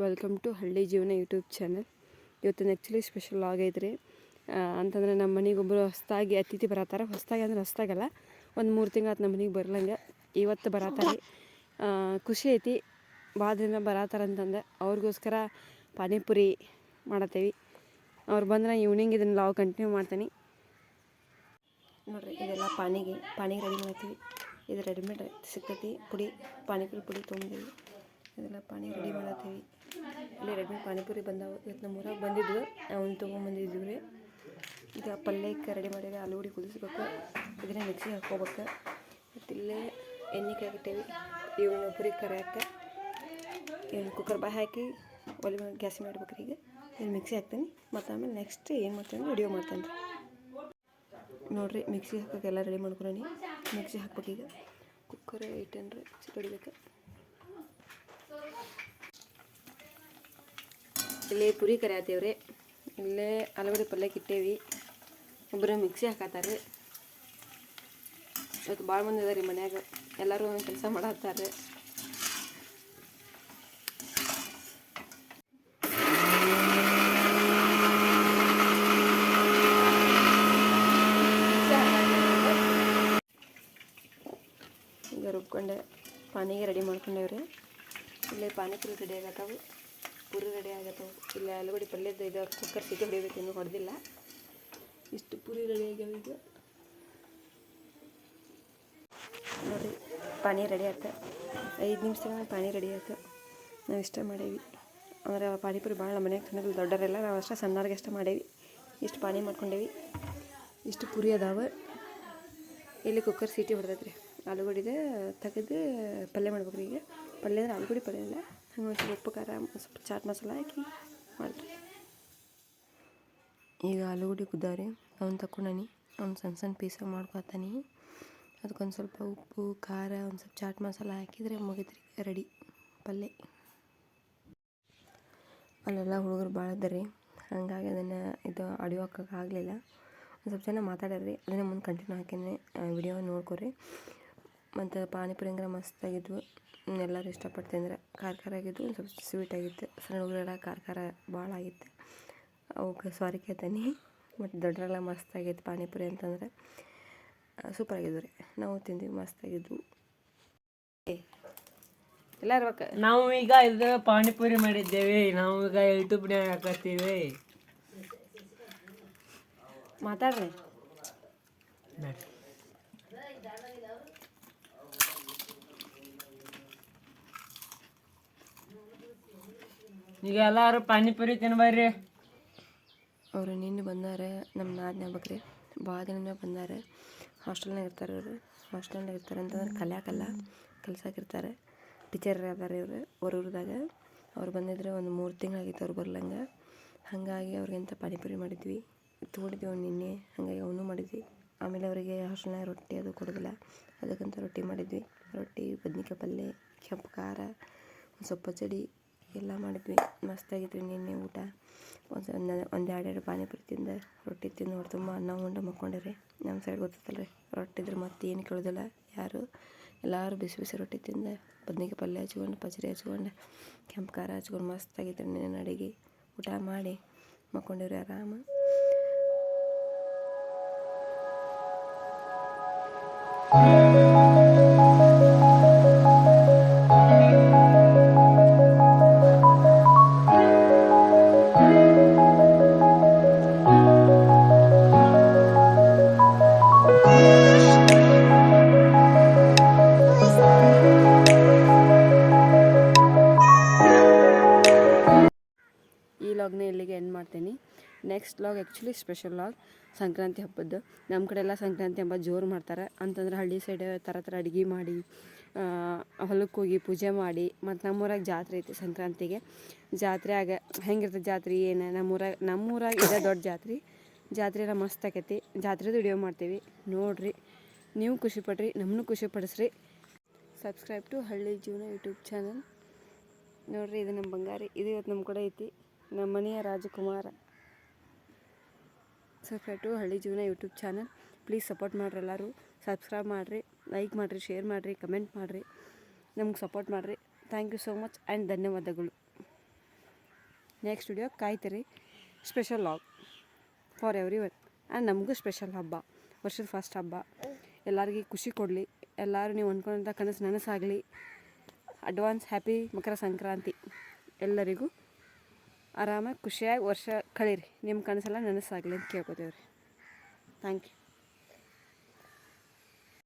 Welcome to ಹಳ್ಳಿ ಜೀವನ YouTube channel. ಇವತ್ತಿನ ಆ್ಯಕ್ಚುಲಿ ಸ್ಪೆಷಲ್ ಆಗೈತ್ರಿ. ಅಂತಂದರೆ ನಮ್ಮ ಮನೆಗೆ ಒಬ್ಬರು ಹೊಸ್ದಾಗಿ ಅತಿಥಿ ಬರತ್ತಾರ. ಹೊಸ್ದಾಗಿ ಅಂದರೆ ಹೊಸ್ದಾಗಲ್ಲ, ಒಂದು 3 ತಿಂಗಳು ನಮ್ಮ ಮನೆಗೆ ಬರ್ಲಂಗೆ ಇವತ್ತು ಬರತ್ತಾರೆ. ಖುಷಿ ಐತಿ, ಭಾಳ ದಿನ ಬರತ್ತಾರ ಅಂತಂದು. ಅವ್ರಿಗೋಸ್ಕರ ಪಾನಿಪುರಿ ಮಾಡತ್ತೇವೆ. ಅವ್ರು ಬಂದ್ರೆ ಈವ್ನಿಂಗ್ ಇದನ್ನು ಲಾಗ್ ಕಂಟಿನ್ಯೂ ಮಾಡ್ತೀನಿ ನೋಡಿರಿ. ಇದೆಲ್ಲ ಪಾನಿಗೆ ರೆಡಿ ಮಾಡ್ತೀವಿ. ಇದು ರೆಡಿಮೇಡ್ ಸಿಗ್ತೈತಿ ಪುಡಿ, ಪಾನಿಪುರಿ ಪುಡಿ ತೊಗೊಂಡಿವಿ. ಇದೆಲ್ಲ ಪಾನಿ ರೆಡಿ ಮಾಡತ್ತೀವಿ. ಇಲ್ಲಿ ರೆಡಿಮೇಡ್ ಪಾನಿಪುರಿ ಬಂದವು. ಇವತ್ತು ನಮ್ಮ ಊರಾಗ ಬಂದಿದ್ವು, ಅವನ್ನ ತೊಗೊಂಬಂದಿದ್ವಿ ರೀ. ಈಗ ಪಲ್ಯಕ್ಕೆ ರೆಡಿ ಮಾಡಿದ್ರೆ ಆಲೂಗಡ್ಡೆ ಕುದಿಸ್ಬೇಕು. ಇದನ್ನ ಮಿಕ್ಸಿಗೆ ಹಾಕ್ಕೋಬೇಕು. ಮತ್ತು ಇಲ್ಲೇ ಎಣ್ಣೆ ಕಾಯಿಟ್ಟೇವಿ ಇವನ್ನ ಪುರಿ ಕರಿಯೋಕ್ಕೆ. ಇವ್ನು ಕುಕ್ಕರ್ ಬಾಯಿ ಹಾಕಿ ಒಲೆ ಮೇಲೆ ಗ್ಯಾಸ್ ಮಾಡ್ಬೇಕ್ರಿ. ಈಗ ಇಲ್ಲಿ ಮಿಕ್ಸಿ ಹಾಕ್ತೀನಿ. ಮತ್ತು ಆಮೇಲೆ ನೆಕ್ಸ್ಟ್ ಏನು ಮಾಡ್ತೀನಿ ಅಂದರೆ ವಿಡಿಯೋ ಮಾಡ್ತೇನೆ ರೀ. ನೋಡಿರಿ, ಮಿಕ್ಸಿ ಹಾಕೋಕೆ ಎಲ್ಲ ರೆಡಿ ಮಾಡ್ಕೊಳನಿ. ಮಿಕ್ಸಿ ಹಾಕ್ಬೇಕು. ಈಗ ಕುಕ್ಕರ್ ಇಟ್ಟೇನು ರೀ, ಹೊಡಿಬೇಕು. ಇಲ್ಲೇ ಪುರಿ ಕರಿಯತ್ತೇವ್ರಿ. ಇಲ್ಲೇ ಆಲೂಗಡ್ಡೆ ಪಲ್ಯಕ್ಕೆ ಇಟ್ಟೇವಿ. ಒಬ್ಬರು ಮಿಕ್ಸಿ ಹಾಕತ್ತಾರೆ. ಇವತ್ತು ಭಾಳ ಮಂದಿ ಅದ ರೀ ಮನ್ಯಾಗ, ಎಲ್ಲರೂ ಕೆಲಸ ಮಾಡತ್ತಾರೆ. ಈಗ ರುಬ್ಕೊಂಡೆ ಪಾನಿಗೆ ರೆಡಿ ಮಾಡ್ಕೊಂಡೇವ್ರಿ. ಇಲ್ಲೇ ಪಾನಿಪುರಿ ರೆಡಿ ಆಗತ್ತವು, ಪುರಿ ರೆಡಿ ಆಗತ್ತವು. ಇಲ್ಲ ಆಲೂಗಡ್ಡೆ ಪಲ್ಯದ ಇದು ಕುಕ್ಕರ್ ಸಿಟಿ ಹೊಡಿಬೇಕು, ಇನ್ನೂ ಹೊಡೆದಿಲ್ಲ. ಇಷ್ಟು ಪುರಿ ರೆಡಿ ಆಗ್ಯಾವ. ಈಗ ನೋಡಿರಿ, ಪಾನಿ ರೆಡಿ ಆಯ್ತು. 5 ನಿಮಿಷದಾಗ ಪಾನಿ ರೆಡಿ ಆಯ್ತು. ನಾವು ಇಷ್ಟ ಮಾಡೇವಿ. ಅಂದ್ರೆ ಪಾನಿಪುರಿ ಭಾಳ ನಮ್ಮ ಮನ್ಯಾಗ ತಿನ್ನೋದು ದೊಡ್ಡವರೆಲ್ಲ, ನಾವು ಅಷ್ಟೇ ಸಣ್ಣವ್ರಿಗೆ ಅಷ್ಟೇ ಮಾಡೇವಿ. ಇಷ್ಟು ಪಾನಿ ಮಾಡ್ಕೊಂಡೇವಿ. ಇಷ್ಟು ಪುರಿ ಅದಾವೆ. ಇಲ್ಲಿ ಕುಕ್ಕರ್ ಸೀಟಿ ಹೊಡೆದೈತ್ರಿ. ಆಲೂಗಡ್ಡೆ ತೆಗೆದು ಪಲ್ಯ ಮಾಡ್ಬೇಕ್ರಿ. ಈಗ ಪಲ್ಯ ಅಂದ್ರೆ ಆಲೂಗಡ್ಡೆ ಪಲ್ಯ ಇಲ್ಲ, ಹಂಗೆ ಸ್ವಲ್ಪ ಉಪ್ಪು ಖಾರ ಸ್ವಲ್ಪ ಚಾಟ್ ಮಸಾಲ ಹಾಕಿ ಮಾಡಿರಿ. ಈಗ ಆಲೂಗಡ್ಡೆ ಕುದ್ದಾವ್ರಿ, ಅವ್ನು ತಗೊಂಡನಿ. ಅವ್ನು ಸಣ್ಣ ಸಣ್ಣ ಪೀಸಾಗಿ ಮಾಡ್ಕೊತಾನೆ. ಅದಕ್ಕೊಂದು ಸ್ವಲ್ಪ ಉಪ್ಪು ಖಾರ ಒಂದು ಸ್ವಲ್ಪ ಚಾಟ್ ಮಸಾಲ ಹಾಕಿದರೆ ಮುಗಿದ್ರಿ, ರೆಡಿ ಪಲ್ಯ. ಅಲ್ಲೆಲ್ಲ ಹುಡುಗರು ಭಾಳ ಇದ್ದಾರೆ, ಹಾಗಾಗಿ ಅದನ್ನು ಇದು ಆಡಿಯೋ ಹಾಕೋಕೆ ಆಗಲಿಲ್ಲ. ಒಂದು ಸ್ವಲ್ಪ ಜನ ಮಾತಾಡ್ಯಾರ್ರಿ, ಅದನ್ನೇ ಮುಂದೆ ಕಂಟಿನ್ಯೂ ಹಾಕೇನೆ. ವಿಡಿಯೋ ನೋಡ್ಕೊರಿ. ಮತ್ತು ಪಾನಿಪುರಿ ಅಂದ್ರೆ ಮಸ್ತಾಗಿದ್ವು. ಎಲ್ಲರೂ ಇಷ್ಟಪಟ್ಟು ತಿಂದ್ರೆ. ಖಾರ ಆಗಿದ್ದು, ಒಂದು ಸ್ವಲ್ಪ ಸ್ವೀಟ್ ಆಗಿತ್ತು. ಸಣ್ಣ ಹುಡುಗರೆಲ್ಲ ಖಾರ ಭಾಳ ಆಗಿತ್ತು. ಅವಕ್ಕೆ ಸಾರಿ ಕೇಳ್ತಾನೆ. ಮತ್ತು ದೊಡ್ಡರೆಲ್ಲ ಮಸ್ತಾಗಿತ್ತು ಪಾನಿಪುರಿ ಅಂತಂದರೆ. ಸೂಪರ್ ಆಗಿದ್ವು ರೀ. ನಾವು ತಿಂದ್ವಿ, ಮಸ್ತಾಗಿದ್ವು. ಎಲ್ಲ ಇರ್ಬೇಕು. ನಾವು ಈಗ ಇದು ಪಾನಿಪುರಿ ಮಾಡಿದ್ದೇವೆ. ನಾವು ಈಗ ಯೂಟ್ಯೂಬ್ನಾಗ ಹಾಕತ್ತೀವಿ. ಮಾತಾಡ್ರಿ. ಈಗ ಎಲ್ಲರೂ ಪಾನಿಪುರಿ ತಿನ್ಬರ್ರಿ. ಅವರು ನಿನ್ನೆ ಬಂದಾರೆ, ನಮ್ಮ ನಾದಿನಿ ಆಗ್ಬೇಕ್ರಿ. ಭಾಳ ದಿನ ಬಂದಾರೆ. ಹಾಸ್ಟೆಲ್ನಾಗ ಇರ್ತಾರೆ ಇವರು. ಹಾಸ್ಟೆಲ್ನಾಗ ಇರ್ತಾರೆ ಅಂತಂದ್ರೆ ಕಲಿಯಾಕಲ್ಲ, ಕಲ್ಸಾಕಿರ್ತಾರೆ. ಟೀಚರ್ ಅದಾರೆ ಇವರು ಹೊರೂರದಾಗ. ಅವ್ರು ಬಂದಿದ್ರೆ ಒಂದು 3 ತಿಂಗಳಾಗಿತ್ತು ಅವ್ರು ಬರ್ಲಂಗೆ. ಹಾಗಾಗಿ ಅವ್ರಿಗಂತ ಪಾನಿಪುರಿ ಮಾಡಿದ್ವಿ, ತೊಗೊಂಡಿದ್ವಿ ಅವ್ನು ನಿನ್ನೆ. ಹಾಗಾಗಿ ಅವನು ಮಾಡಿದ್ವಿ. ಆಮೇಲೆ ಅವರಿಗೆ ಹಾಸ್ಟೆಲ್ನಾಗ ರೊಟ್ಟಿ ಅದು ಕೊಡೋದಿಲ್ಲ, ಅದಕ್ಕಂತ ರೊಟ್ಟಿ ಮಾಡಿದ್ವಿ. ರೊಟ್ಟಿ, ಬದ್ನಿಕಾಯಿ ಪಲ್ಯ, ಕೆಂಪು ಖಾರ, ಒಂದು ಸ್ವಲ್ಪ ಪಚಡಿ ಎಲ್ಲ ಮಾಡಿದ್ವಿ. ಮಸ್ತಾಗಿದ್ವಿ ನಿನ್ನೆ ಊಟ. ಒಂದು 2 ಪಾನಿಪುರಿ ತಿಂದು, ರೊಟ್ಟಿ ತಿಂದು ಹೊರ ತುಂಬ ಅನ್ನ ಉಂಡು ಮಕ್ಕೊಂಡಿರಿ. ನಮ್ಮ ಸೈಡ್ ಗೊತ್ತಲ್ಲ ರೀ, ರೊಟ್ಟಿ ಇದ್ರೆ ಮತ್ತೆ ಏನು ಕೇಳೋದಿಲ್ಲ ಯಾರು. ಎಲ್ಲರೂ ಬಿಸಿ ಬಿಸಿ ರೊಟ್ಟಿ ತಿಂದು, ಬದ್ನಿಕಾಯಿ ಪಲ್ಯ ಹಚ್ಕೊಂಡು, ಪಚಡಿ ಹಚ್ಕೊಂಡು, ಕೆಂಪು ಖಾರ ಹಚ್ಕೊಂಡು ಮಸ್ತಾಗಿತ್ತು ನಿನ್ನೆ ಅಡುಗೆ. ಊಟ ಮಾಡಿ ಮಕ್ಕೊಂಡಿವ್ರಿ ಆರಾಮ. ಈ ಲಾಗ್ನ ಇಲ್ಲಿಗೆ ಎಂಡ್ ಮಾಡ್ತೀನಿ. Next vlog actually special vlog Sankranti ಹಬ್ಬದ್ದು. ನಮ್ಮ ಕಡೆ ಎಲ್ಲ ಸಂಕ್ರಾಂತಿ ಹಬ್ಬ ಜೋರು ಮಾಡ್ತಾರೆ. ಅಂತಂದ್ರೆ ಹಳ್ಳಿ ಸೈಡ್ ಥರ ಅಡುಗೆ ಮಾಡಿ, ಹೊಲಕ್ಕೆ ಹೋಗಿ ಪೂಜೆ ಮಾಡಿ. ಮತ್ತು ನಮ್ಮೂರಾಗ ಜಾತ್ರೆ ಐತಿ ಸಂಕ್ರಾಂತಿಗೆ. ಜಾತ್ರೆಯಾಗ ಹೆಂಗಿರ್ತದೆ ಜಾತ್ರೆ ಏನು, ನಮ್ಮೂರಾಗ ಇದೇ ದೊಡ್ಡ ಜಾತ್ರೆ ಎಲ್ಲ ಮಸ್ತ್ ಆಕೈತಿ. ಜಾತ್ರೆದು ವಿಡಿಯೋ ಮಾಡ್ತೀವಿ, ನೋಡಿರಿ. ನೀವು ಖುಷಿಪಡ್ರಿ, ನಮ್ಮನ್ನು ಖುಷಿ ಪಡಿಸ್ರಿ. ಸಬ್ಸ್ಕ್ರೈಬ್ ಟು ಹಳ್ಳಿ ಜೀವನ ಯೂಟ್ಯೂಬ್ ಚಾನಲ್. ನೋಡಿರಿ, ಇದು ನಮ್ಮ ಬಂಗಾರಿ. ಇದು ಇವತ್ತು ನಮ್ಮ ಕಡೆ ಐತಿ, ನಮ್ಮ ಮನೆಯ ರಾಜಕುಮಾರ. ಸಬ್ಸ್ಕ್ರೈಬ್ ಟು ಹಳ್ಳಿ ಜೀವನ ಯೂಟ್ಯೂಬ್ ಚಾನಲ್. ಪ್ಲೀಸ್ ಸಪೋರ್ಟ್ ಮಾಡಿರಿ. ಎಲ್ಲರೂ ಸಬ್ಸ್ಕ್ರೈಬ್ ಮಾಡಿರಿ, ಲೈಕ್ ಮಾಡಿರಿ, ಶೇರ್ ಮಾಡಿರಿ, ಕಮೆಂಟ್ ಮಾಡಿರಿ. ನಮ್ಗೆ ಸಪೋರ್ಟ್ ಮಾಡಿರಿ. Thank you so much and ಧನ್ಯವಾದಗಳು. ನೆಕ್ಸ್ಟ್ ವಿಡಿಯೋ ಕಾಯ್ತೀರಿ. Special vlog for everyone. And ನಮಗೂ ಸ್ಪೆಷಲ್ ಹಬ್ಬ, ವರ್ಷದ ಫಸ್ಟ್ ಹಬ್ಬ. ಎಲ್ಲರಿಗೂ ಖುಷಿ ಕೊಡಲಿ, ಎಲ್ಲರೂ ನೀವು ಅಂದ್ಕೊಂಡಂಥ ಕನಸು ನನಸಾಗಲಿ. ಅಡ್ವಾನ್ಸ್ ಹ್ಯಾಪಿ ಮಕರ ಸಂಕ್ರಾಂತಿ. ಎಲ್ಲರಿಗೂ ಆರಾಮಾಗಿ ಖುಷಿಯಾಗಿ ವರ್ಷ ಕಳೀರಿ, ನಿಮ್ಮ ಕನಸೆಲ್ಲ ನನಸಾಗಲಿ ಅಂತ ಕೇಳ್ಕೊತೇವ್ರಿ. Thank you.